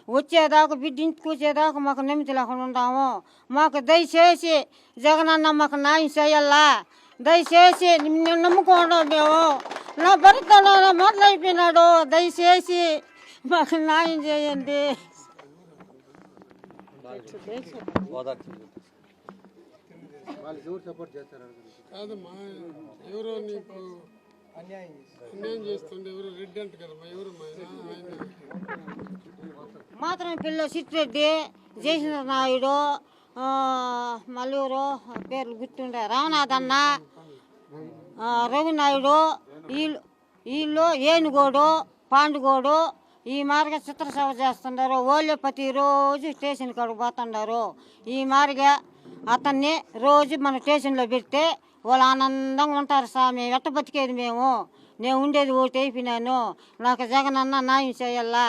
వచ్చేదాకా బిడ్డింటి కూర్చేదాకా మాకు నెమ్మది లేకుండా ఉంటాము. మాకు దయచేసి జగనన్న మాకు న్యాయం చేయాలా. దయచేసి నిన్ను నమ్ముకోండి. మేము నా భర్త మొదలైపోయినాడు. దయచేసి మాకు న్యాయం చేయండి. కాదమ్మా, ఎవరో నీకు అన్యాయం చేస్తుండే ఎవరు రెడ్డి అంట కదమ్మా, ఎవరు మాత్రం పిల్ల సిట్రెడ్డి, జయచంద్ర నాయుడు, మళ్ళీ ఎవరు పేర్లు గుర్తుండే, రామనాథ్ అన్న, రవినాయుడు, వీళ్ళు ఏనుగోడు, పాండుగోడు ఈ మారిగా చిత్రసేవ చేస్తున్నారు. వాళ్ళే ప్రతిరోజు స్టేషన్ కాడికి పోతున్నారు. ఈ మారిగా అతన్ని రోజు మన స్టేషన్లో పెడితే వాళ్ళు ఆనందంగా ఉంటారు. స్వామి ఎట్ట బతికేది మేము. నేను ఉండేది ఒకటి అయిపోయినాను. నాకు జగనన్న న్యాయం చేయాలా.